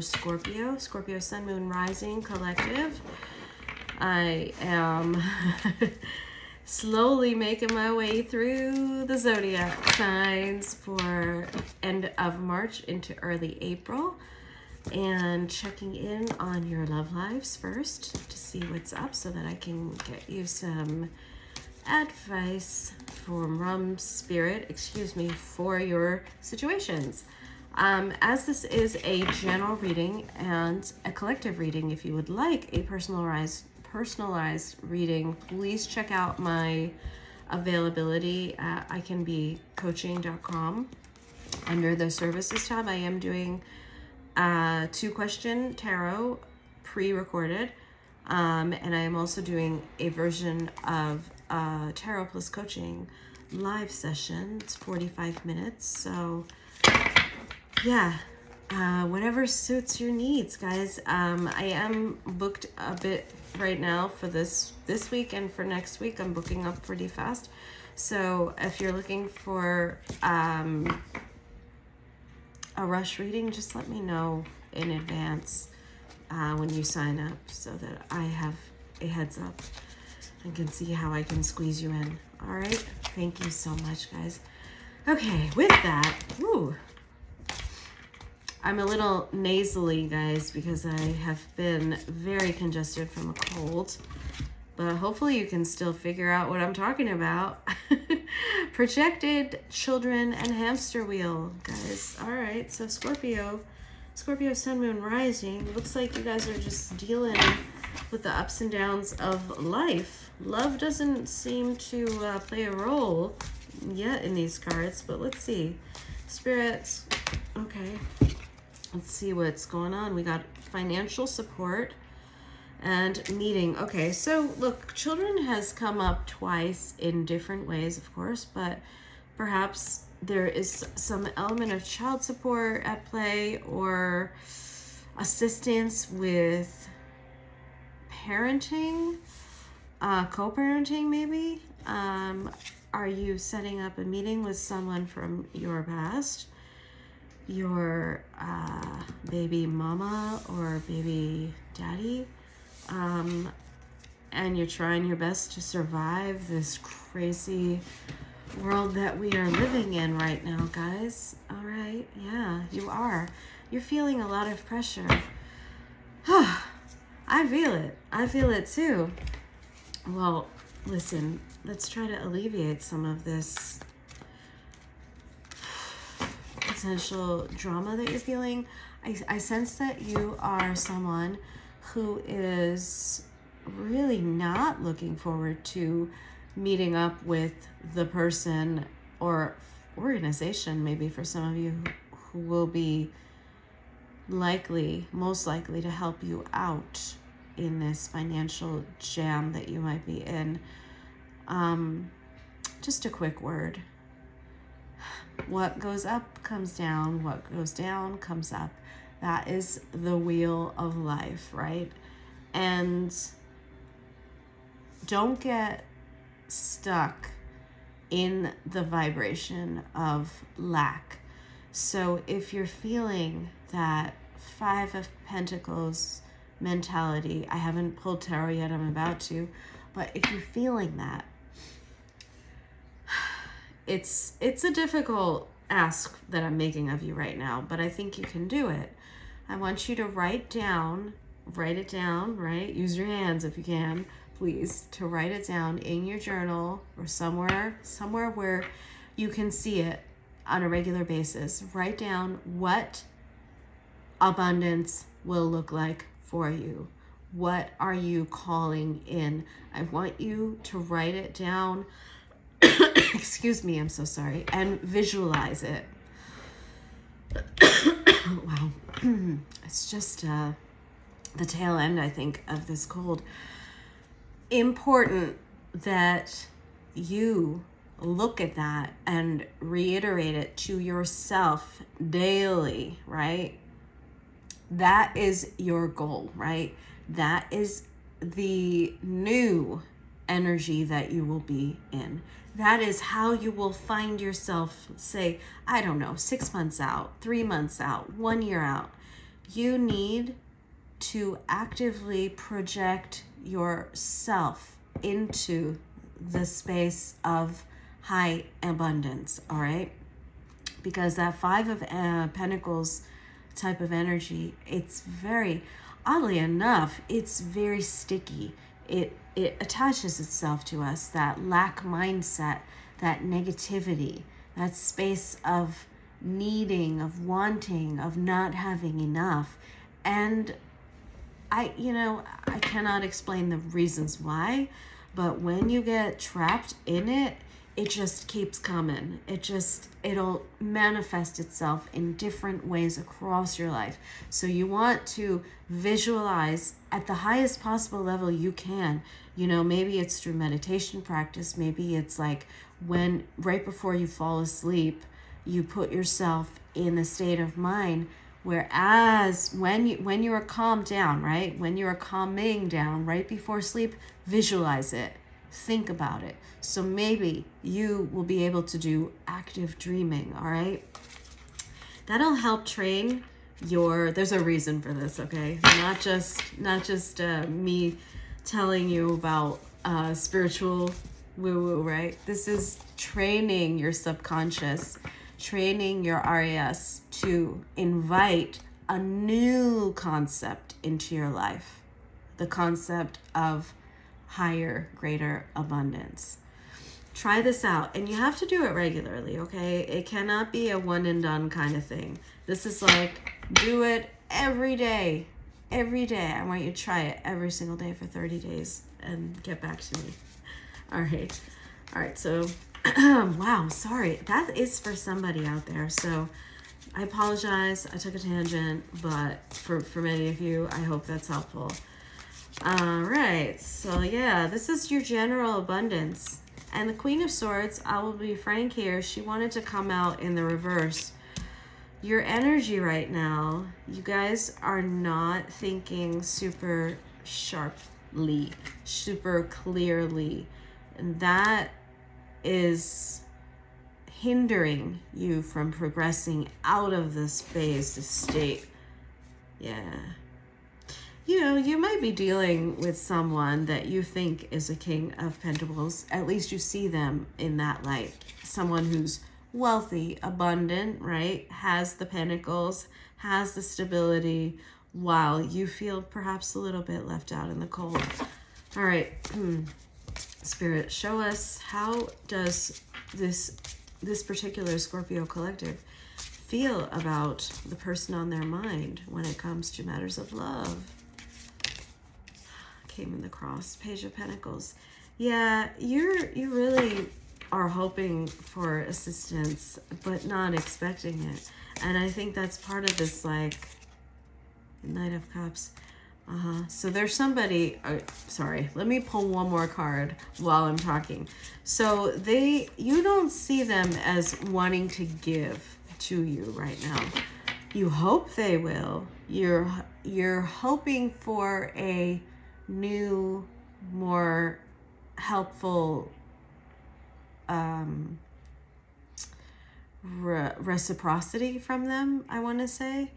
Scorpio, Sun, Moon, Rising Collective. I am slowly making my way through the zodiac signs for end of March into early April and checking in on your love lives first to see what's up so that I can get you some advice from spirit, for your situations. As this is a general reading and a collective reading, if you would like a personalized reading, please check out my availability at icanbecoaching.com. Under the services tab, I am doing 2-question tarot pre-recorded, and I am also doing a version of tarot plus coaching live session. It's 45 minutes, so yeah, whatever suits your needs, guys. I am booked a bit right now for this week, and for next week I'm booking up pretty fast. So if you're looking for a rush reading, just let me know in advance when you sign up so that I have a heads up and can see how I can squeeze you in. All right, thank you so much, guys. Okay, with that, I'm a little nasally, guys, because I have been very congested from a cold, but hopefully you can still figure out what I'm talking about. Projected children and hamster wheel, guys. All right, so Scorpio, Sun, Moon, Rising. Looks like you guys are just dealing with the ups and downs of life. Love doesn't seem to play a role yet in these cards, but let's see. Spirits, okay. Let's see what's going on. We got financial support and meeting. Okay, so look, children has come up twice in different ways, of course, but perhaps there is some element of child support at play or assistance with parenting, co-parenting maybe. Are you setting up a meeting with someone from your past? Your baby mama or baby daddy, and you're trying your best to survive this crazy world that we are living in right now, guys. All right, yeah, you are. You're feeling a lot of pressure. I feel it too. Well, listen, let's try to alleviate some of this potential drama that you're feeling. I sense that you are someone who is really not looking forward to meeting up with the person or organization, maybe for some of you, who will be most likely to help you out in this financial jam that you might be in. Just a quick word. What goes up comes down. What goes down comes up. That is the wheel of life, right? And don't get stuck in the vibration of lack. So if you're feeling that 5 of Pentacles mentality, I haven't pulled tarot yet, I'm about to, but if you're feeling that, it's a difficult ask that I'm making of you right now, but I think you can do it. I want you to write it down, right? Use your hands if you can, please, to write it down in your journal or somewhere where you can see it on a regular basis. Write down what abundance will look like for you. What are you calling in? I want you to write it down. Excuse me, I'm so sorry. And visualize it. Wow. It's just the tail end, I think, of this cold. Important that you look at that and reiterate it to yourself daily, right? That is your goal, right? That is the new energy that you will be in. That is how you will find yourself, say, I don't know, 6 months out, 3 months out, 1 year out. you need to actively project yourself into the space of high abundance, all right? Because that Five of Pentacles type of energy, it's very, oddly enough, it's very sticky. It attaches itself to us, that lack mindset, that negativity, that space of needing, of wanting, of not having enough. And I cannot explain the reasons why, but when you get trapped in it, it just keeps coming. It'll manifest itself in different ways across your life. So you want to visualize at the highest possible level you can. Maybe it's through meditation practice. Maybe it's like when right before you fall asleep, you put yourself in a state of mind whereas when you are calmed down, right? When you are calming down right before sleep, visualize it. Think about it. So maybe you will be able to do active dreaming, all right? That'll help train there's a reason for this, okay? Not just me telling you about spiritual woo-woo, right? This is training your subconscious, training your RAS to invite a new concept into your life, the concept of higher, greater abundance. Try this out, and you have to do it regularly, okay? It cannot be a one and done kind of thing. This is like, do it every day. Every day. I want you to try it every single day for 30 days and get back to me. All right, so wow, sorry. That is for somebody out there. So I apologize. I took a tangent, but for many of you, I hope that's helpful. All right, so yeah, this is your general abundance. And the Queen of Swords, I will be frank here, she wanted to come out in the reverse. Your energy right now, you guys are not thinking super sharply, super clearly. And that is hindering you from progressing out of this phase, this state. Yeah. You might be dealing with someone that you think is a King of Pentacles. At least you see them in that light. Someone who's wealthy, abundant, right? Has the pentacles, has the stability, while you feel perhaps a little bit left out in the cold. All right. Spirit, show us, how does this particular Scorpio collective feel about the person on their mind when it comes to matters of love? Came in the cross, Page of Pentacles. Yeah, you really are hoping for assistance, but not expecting it. And I think that's part of this, like, Knight of Cups. So there's somebody, sorry, let me pull one more card while I'm talking. So you don't see them as wanting to give to you right now. You hope they will. You're hoping for a new, more helpful reciprocity from them, I want to say.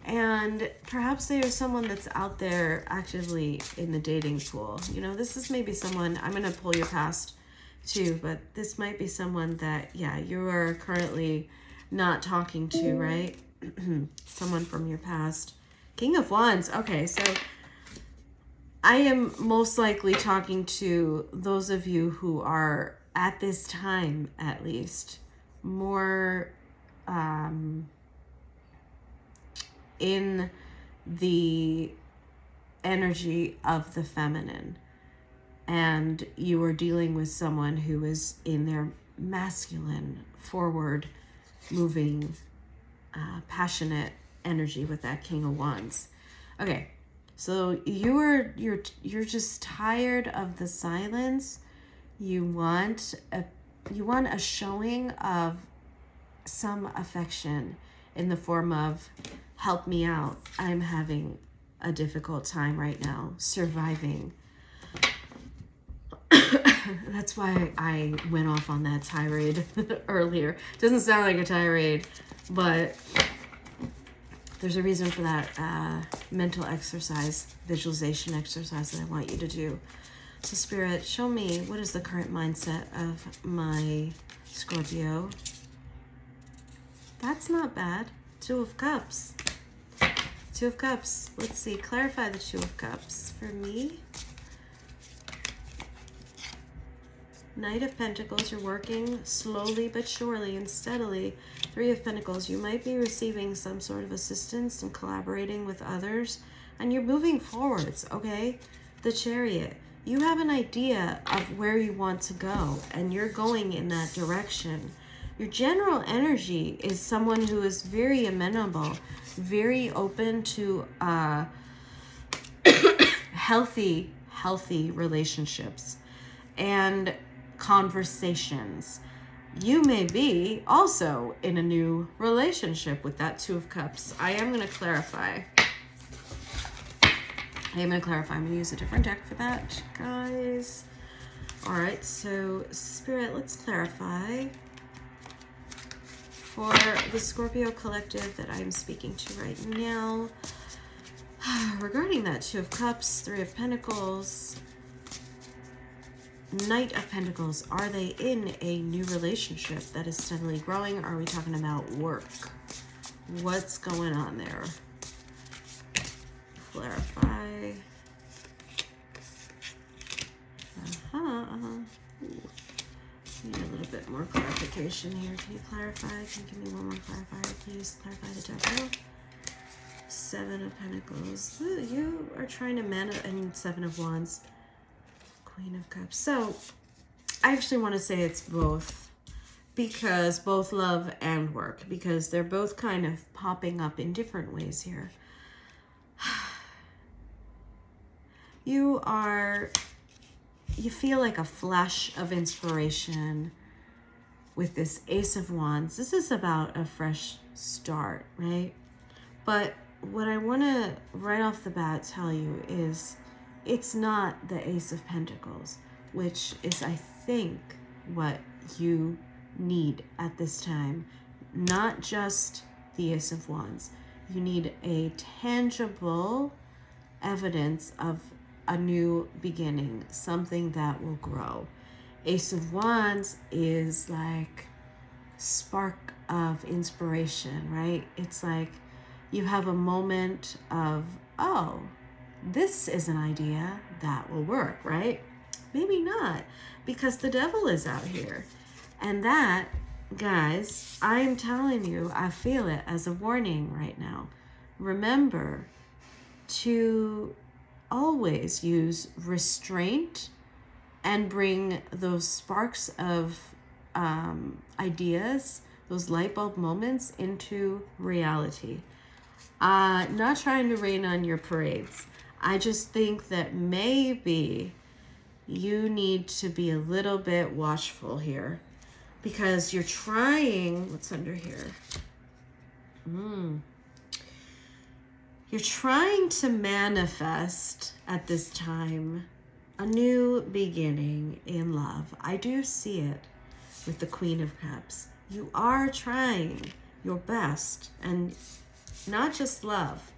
And perhaps there's someone that's out there actively in the dating pool. This is maybe someone, I'm going to pull your past too, but this might be someone that, yeah, you are currently not talking to, right? Someone from your past. King of Wands. Okay, so I am most likely talking to those of you who are, at this time at least, more in the energy of the feminine. And you are dealing with someone who is in their masculine, forward, moving, passionate energy with that King of Wands. Okay. So you're just tired of the silence. You want a showing of some affection in the form of, help me out. I'm having a difficult time right now surviving. That's why I went off on that tirade earlier. Doesn't sound like a tirade, but there's a reason for that mental exercise, visualization exercise that I want you to do. So Spirit, show me, what is the current mindset of my Scorpio? That's not bad. 2 of Cups. 2 of Cups. Let's see. Clarify the 2 of Cups for me. Knight of Pentacles. You're working slowly but surely and steadily. 3 of Pentacles. You might be receiving some sort of assistance and collaborating with others. And you're moving forwards, okay? The Chariot. You have an idea of where you want to go. And you're going in that direction. Your general energy is someone who is very amenable, very open to healthy relationships and conversations. You may be also in a new relationship with that 2 of Cups. I am going to clarify. I'm going to use a different deck for that, guys. All right, so Spirit, let's clarify for the Scorpio collective that I'm speaking to right now. Regarding that 2 of Cups, 3 of Pentacles, Knight of Pentacles, are they in a new relationship that is steadily growing? Are we talking about work? What's going on there? Clarify. Need a little bit more clarification here. Can you clarify? Can you give me one more clarifier, please? Clarify the Devil. 7 of Pentacles. You are trying to and 7 of Wands. Queen of Cups. So, I actually want to say it's both. Because both love and work. Because they're both kind of popping up in different ways here. You feel like a flash of inspiration with this Ace of Wands. This is about a fresh start, right? But what I want to right off the bat tell you is it's not the Ace of Pentacles, which is, I think, what you need at this time. Not just the Ace of Wands. You need a tangible evidence of a new beginning, something that will grow. Ace of Wands is like spark of inspiration, right? It's like you have a moment of, oh, this is an idea that will work, right? Maybe not, because the Devil is out here. And that, guys, I'm telling you, I feel it as a warning right now. Remember to always use restraint and bring those sparks of ideas, those light bulb moments into reality. Not trying to rain on your parades. I just think that maybe you need to be a little bit watchful here because you're trying, what's under here? You're trying to manifest at this time a new beginning in love. I do see it with the Queen of Cups. You are trying your best, and not just love,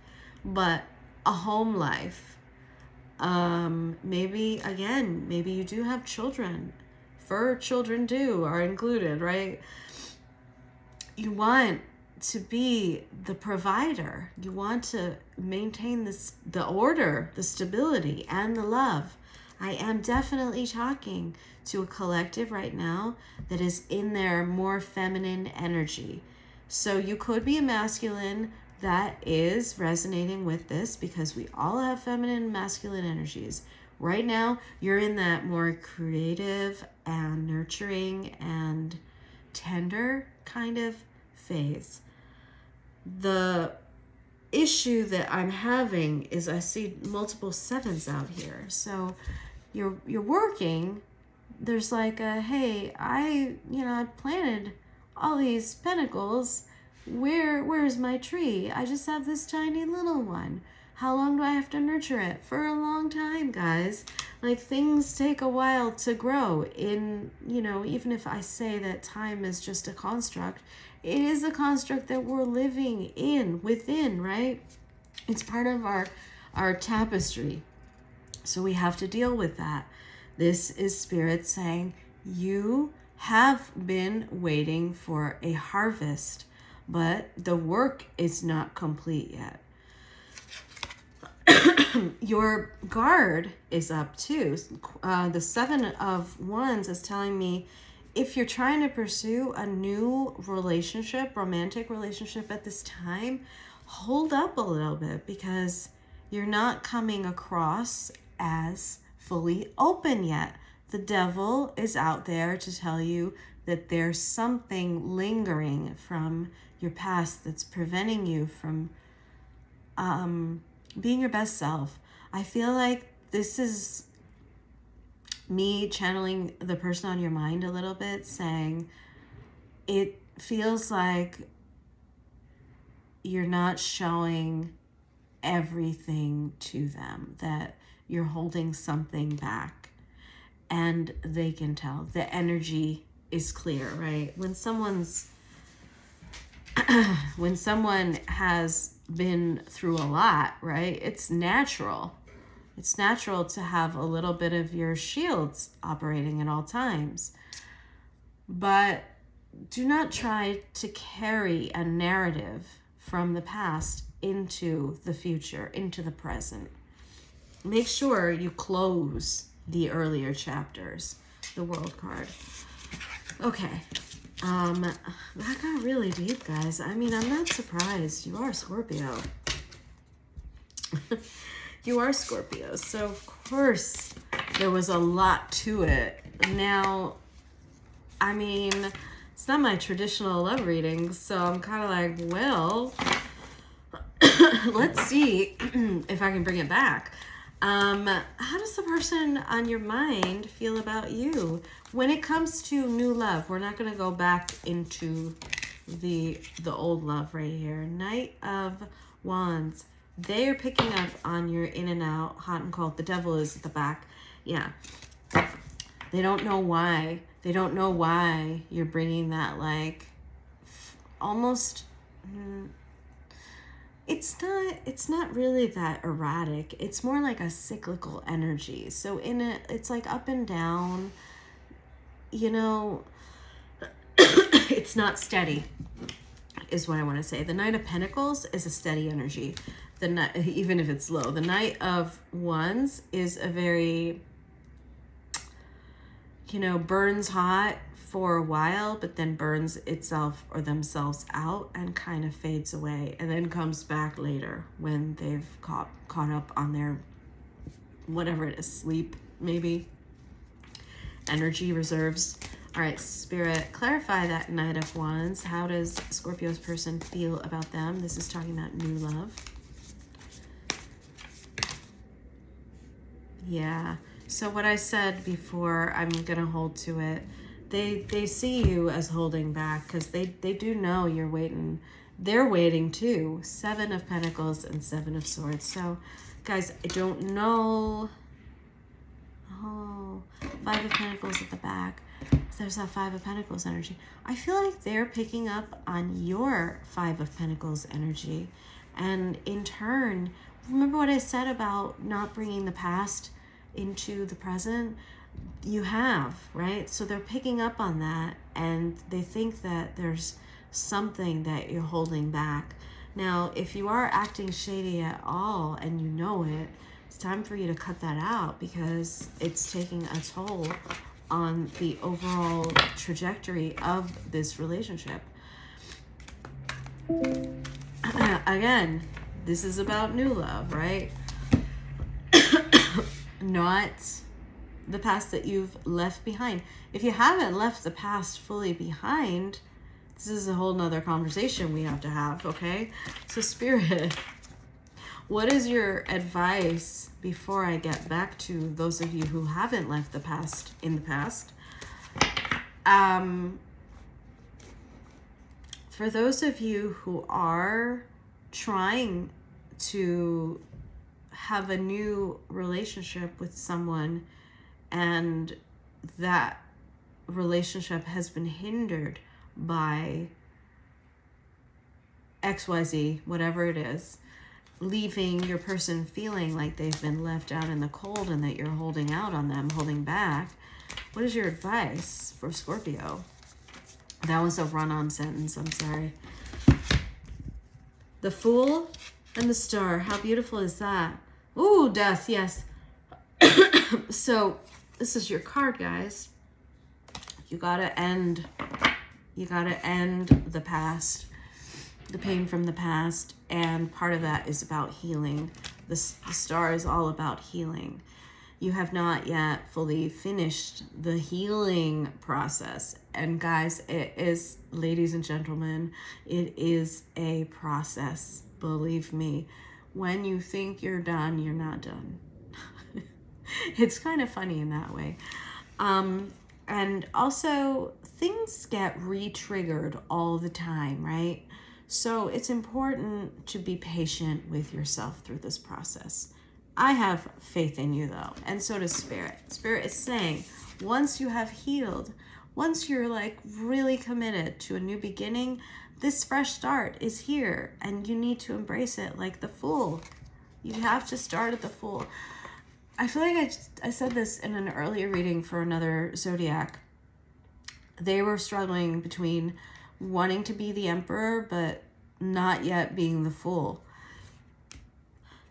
but a home life. Maybe you do have children. Fur children are included, right? You want to be the provider. You want to maintain the order, the stability, and the love. I am definitely talking to a collective right now that is in their more feminine energy. So you could be a masculine that is resonating with this because we all have feminine and masculine energies. Right now, you're in that more creative and nurturing and tender kind of phase. The issue that I'm having is I see multiple 7s out here. So you're working. There's like a, hey, I planted all these pentacles. Where's my tree? I just have this tiny little one. How long do I have to nurture it? For a long time, guys. Like, things take a while to grow in, you know, even if I say that time is just a construct, it is a construct that we're living within, right? It's part of our tapestry. So we have to deal with that. This is Spirit saying, you have been waiting for a harvest, but the work is not complete yet. Your guard is up too. The 7 of Wands is telling me, if you're trying to pursue a new relationship, romantic relationship at this time, hold up a little bit, because you're not coming across as fully open yet. The devil is out there to tell you that there's something lingering from your past that's preventing you from being your best self. I feel like this is me channeling the person on your mind a little bit, saying it feels like you're not showing everything to them, that you're holding something back, and they can tell. The energy is clear, right? When someone has been through a lot, right? It's natural to have a little bit of your shields operating at all times. But do not try to carry a narrative from the past into the future, into the present. Make sure you close the earlier chapters. The World card. Okay. That got really deep, guys. I mean, I'm not surprised. You are Scorpio. You are Scorpio. So, of course, there was a lot to it. Now, I mean, it's not my traditional love reading, so I'm kind of like, well, let's see if I can bring it back. How does the person on your mind feel about you? When it comes to new love, we're not going to go back into the old love right here. Knight of Wands. They are picking up on your in and out, hot and cold. The devil is at the back. Yeah. They don't know why. They don't know why you're bringing that, like, almost... It's not really that erratic. It's more like a cyclical energy. So it's like up and down, you know, it's not steady, is what I want to say. The Knight of Pentacles is a steady energy. Even if it's low. The Knight of Wands is a very, you know, burns hot for a while, but then burns itself or themselves out and kind of fades away, and then comes back later when they've caught up on their, whatever it is, sleep, maybe, energy reserves. All right, Spirit, clarify that Knight of Wands. How does Scorpio's person feel about them? This is talking about new love. Yeah. So what I said before, I'm going to hold to it. They see you as holding back, because they do know you're waiting. They're waiting too. 7 of Pentacles and 7 of Swords. So, guys, I don't know. Oh, 5 of Pentacles at the back. There's that 5 of Pentacles energy. I feel like they're picking up on your 5 of Pentacles energy. And in turn, remember what I said about not bringing the past into the present? You have, right? So they're picking up on that, and they think that there's something that you're holding back. Now, if you are acting shady at all and you know it, it's time for you to cut that out, because it's taking a toll on the overall trajectory of this relationship. Again, this is about new love, right? Not the past that you've left behind. If you haven't left the past fully behind, this is a whole nother conversation we have to have, okay? So, Spirit, what is your advice before I get back to those of you who haven't left the past in the past? For those of you who are trying to have a new relationship with someone and that relationship has been hindered by XYZ, whatever it is, leaving your person feeling like they've been left out in the cold and that you're holding out on them, holding back. What is your advice for Scorpio? That was a run-on sentence, I'm sorry. The Fool and the Star. How beautiful is that? Ooh, Death, yes. So this is your card, guys. You gotta end the past, the pain from the past, and part of that is about healing. The Star is all about healing. You have not yet fully finished the healing process. And guys, it is, ladies and gentlemen, it is a process. Believe me, when you think you're done, you're not done. It's kind of funny in that way. And also, things get re-triggered all the time, right? So it's important to be patient with yourself through this process. I have faith in you, though, and so does Spirit. Spirit is saying, once you have healed, once you're like really committed to a new beginning, this fresh start is here, and you need to embrace it like the Fool. You have to start at the Fool. I feel like I said this in an earlier reading for another zodiac. They were struggling between wanting to be the Emperor, but not yet being the Fool.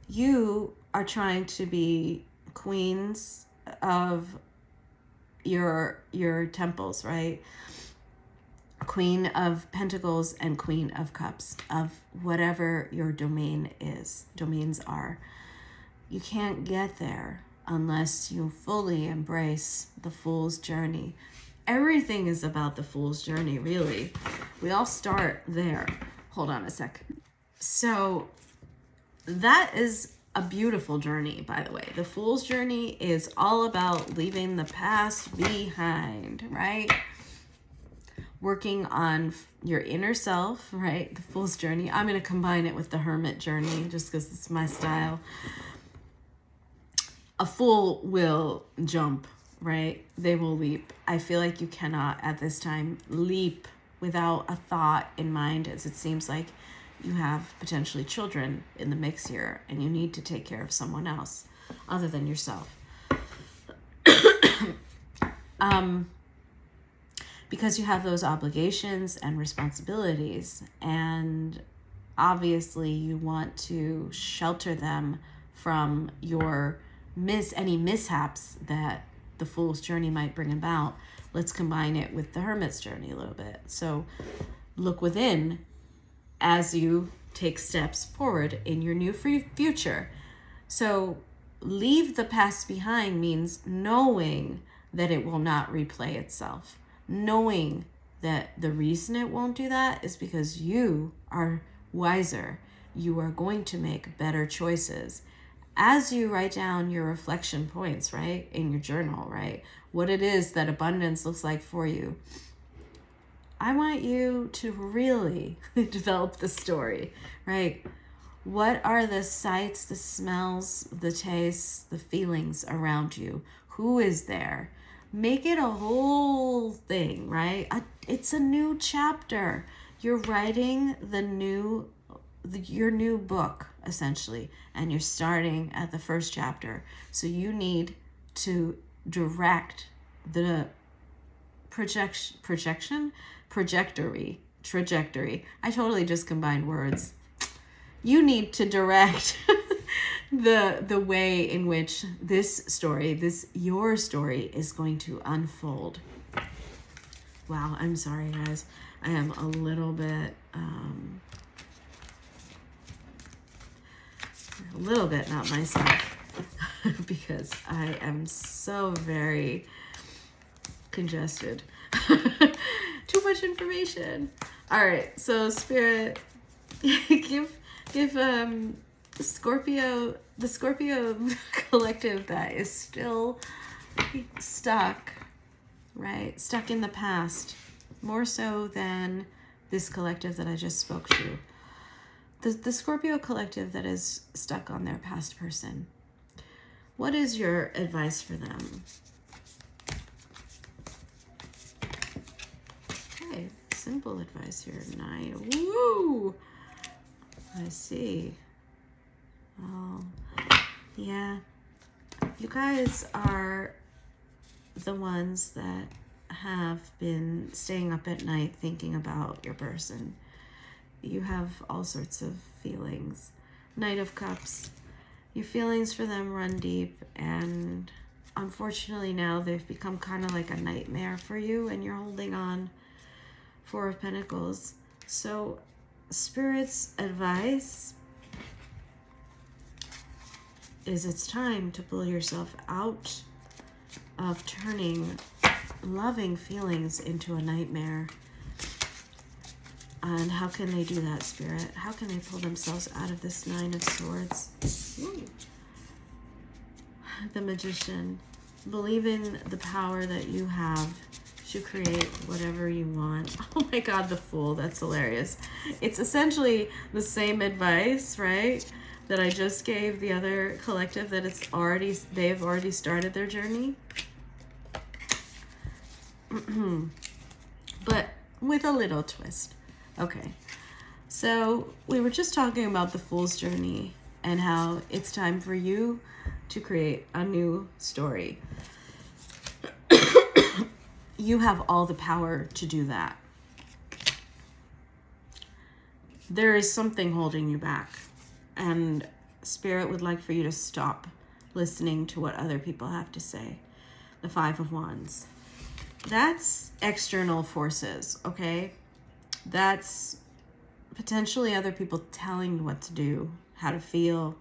You are trying to be queens of your temples, right? Queen of Pentacles and Queen of Cups, of whatever your domains are. You can't get there unless you fully embrace the Fool's journey. Everything is about the Fool's journey, really. We all start there. Hold on a sec. So that is a beautiful journey, by the way. The Fool's journey is all about leaving the past behind, right? Working on your inner self, right? The Fool's journey. I'm going to combine it with the Hermit journey just because it's my style. A fool will jump, right? They will leap. I feel like you cannot at this time leap without a thought in mind, as it seems like you have potentially children in the mix here and you need to take care of someone else other than yourself. Because you have those obligations and responsibilities, and obviously you want to shelter them from your any mishaps that the Fool's journey might bring about. Let's combine it with the Hermit's journey a little bit. So look within as you take steps forward in your new future. So leave the past behind means knowing that it will not replay itself. Knowing that the reason it won't do that is because you are wiser. You are going to make better choices. As you write down your reflection points, right, in your journal, right, what it is that abundance looks like for you, I want you to really develop the story, right? What are the sights, the smells, the tastes, the feelings around you? Who is there? Make it a whole thing, right? It's a new chapter. You're writing your new book, essentially, and you're starting at the first chapter. So you need to direct the trajectory. I totally just combined words. You need to direct the way in which your story is going to unfold. Wow, I'm sorry, guys. I am a little bit not myself because I am so very congested. Too much information. All right, so Spirit, give Scorpio, the Scorpio collective that is still stuck, right? Stuck in the past, more so than this collective that I just spoke to. the Scorpio collective that is stuck on their past person. What is your advice for them? Okay, simple advice here. Woo! I see. Oh, yeah. You guys are the ones that have been staying up at night thinking about your person. You have all sorts of feelings. Knight of Cups. Your feelings for them run deep, and unfortunately now they've become kind of like a nightmare for you, and you're holding on. Four of Pentacles. So Spirit's advice is it's time to pull yourself out of turning loving feelings into a nightmare. And how can they do that, Spirit? How can they pull themselves out of this Nine of Swords? Ooh. The Magician. Believe in the power that you have to create whatever you want. Oh my God, the Fool. That's hilarious. It's essentially the same advice, right, that I just gave the other collective, that they've already started their journey. But with a little twist. Okay, so we were just talking about the Fool's journey and how it's time for you to create a new story. You have all the power to do that. There is something holding you back, and Spirit would like for you to stop listening to what other people have to say. The Five of Wands. That's external forces, okay? That's potentially other people telling you what to do, how to feel,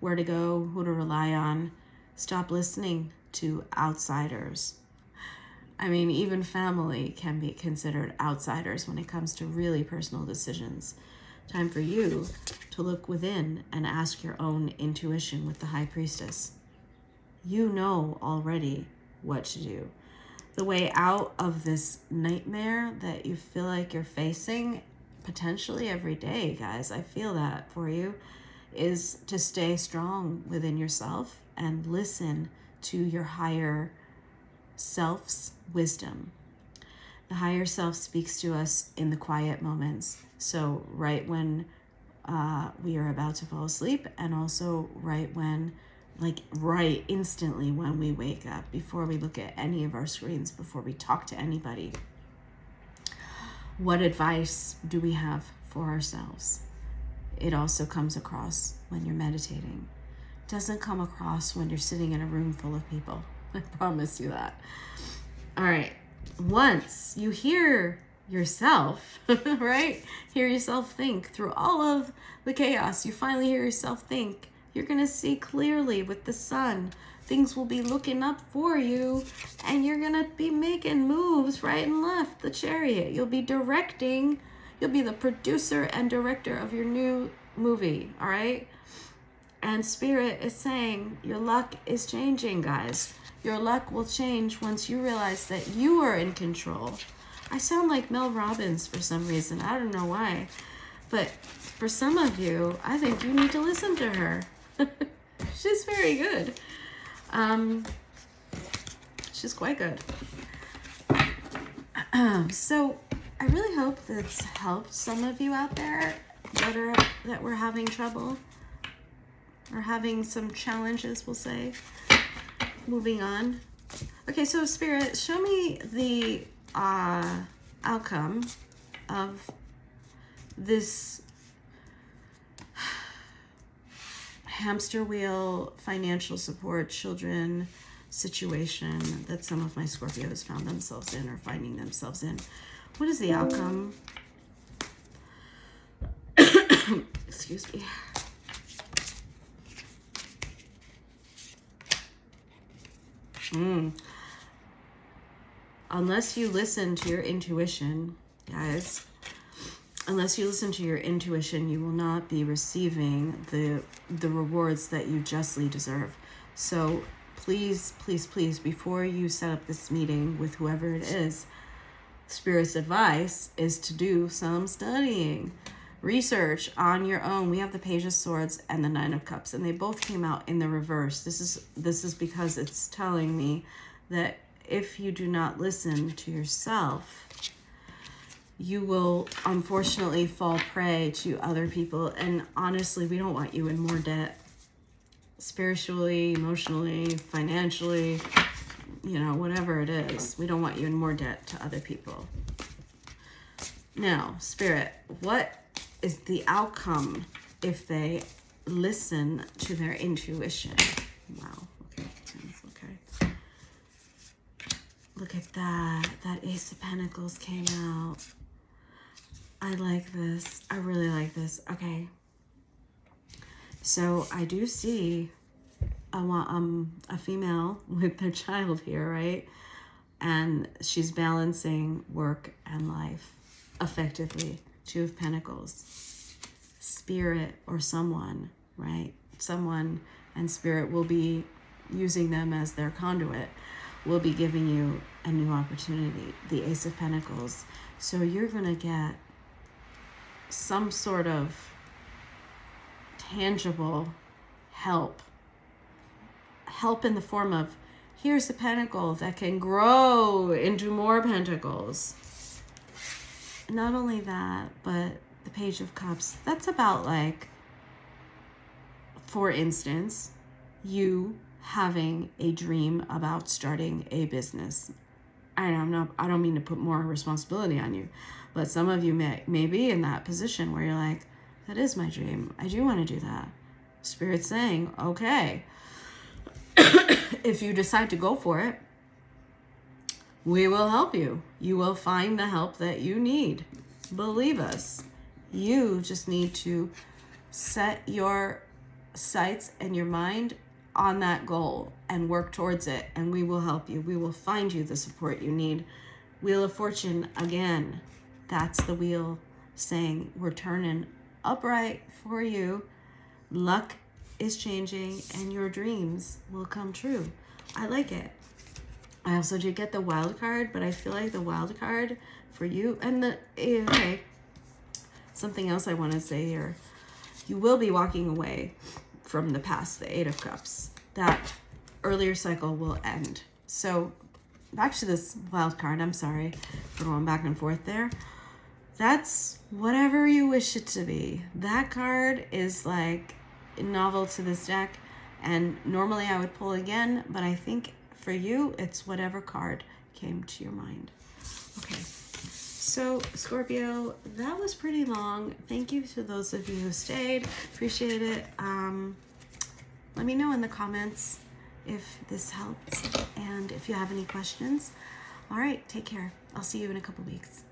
where to go, who to rely on. Stop listening to outsiders. I mean, even family can be considered outsiders when it comes to really personal decisions. Time for you to look within and ask your own intuition with the High Priestess. You know already what to do. The way out of this nightmare that you feel like you're facing potentially every day, guys, I feel that for you, is to stay strong within yourself and listen to your higher self's wisdom. The higher self speaks to us in the quiet moments. So right when we are about to fall asleep, and also right instantly when we wake up, before we look at any of our screens, before we talk to anybody. What advice do we have for ourselves? It also comes across when you're meditating. It doesn't come across when you're sitting in a room full of people. I promise you that. All right. Once you hear yourself, right? Hear yourself think through all of the chaos. You finally hear yourself think. You're going to see clearly with the sun. Things will be looking up for you, and you're going to be making moves right and left, the Chariot. You'll be directing. You'll be the producer and director of your new movie, all right? And Spirit is saying your luck is changing, guys. Your luck will change once you realize that you are in control. I sound like Mel Robbins for some reason. I don't know why. But for some of you, I think you need to listen to her. She's very good. She's quite good. So I really hope that's helped some of you out there that were having trouble or having some challenges, we'll say. Moving on. Okay, so Spirit, show me the outcome of this hamster wheel, financial support, children situation that some of my Scorpios found themselves in or finding themselves in. What is the outcome? Excuse me. Unless you listen to your intuition, guys, unless you listen to your intuition, you will not be receiving the rewards that you justly deserve. So please, please, please, before you set up this meeting with whoever it is, Spirit's advice is to do some studying. Research on your own. We have the Page of Swords and the Nine of Cups, and they both came out in the reverse. This is because it's telling me that if you do not listen to yourself, you will unfortunately fall prey to other people. And honestly, we don't want you in more debt, spiritually, emotionally, financially, you know, whatever it is. We don't want you in more debt to other people. Now, Spirit, what is the outcome if they listen to their intuition? Wow. Okay. Look at that. That Ace of Pentacles came out. I like this. I really like this. Okay. So I do see a female with their child here, right? And she's balancing work and life effectively. Two of Pentacles. Spirit or someone, right? Someone and Spirit will be using them as their conduit, will be giving you a new opportunity. The Ace of Pentacles. So you're going to get some sort of tangible help in the form of, here's a pentacle that can grow into more pentacles. Not only that, but the Page of Cups, that's about like, for instance, you having a dream about starting a business. I don't mean to put more responsibility on you, but some of you may be in that position where you're like, that is my dream. I do want to do that. Spirit's saying, okay, if you decide to go for it, we will help you. You will find the help that you need. Believe us. You just need to set your sights and your mind on that goal and work towards it, and we will help you. We will find you the support you need. Wheel of Fortune, again, that's the wheel saying we're turning upright for you. Luck is changing and your dreams will come true. I like it. I also did get the wild card, but I feel like the wild card for you and okay, something else I want to say here. You will be walking away from the past, the Eight of Cups. That earlier cycle will end. So back to this wild card. I'm sorry for going back and forth there. That's whatever you wish it to be. That card is like novel to this deck, and normally I would pull again, but I think for you, it's whatever card came to your mind. Okay, so Scorpio, that was pretty long. Thank you to those of you who stayed. Appreciate it. Let me know in the comments if this helped and if you have any questions. All right, take care. I'll see you in a couple weeks.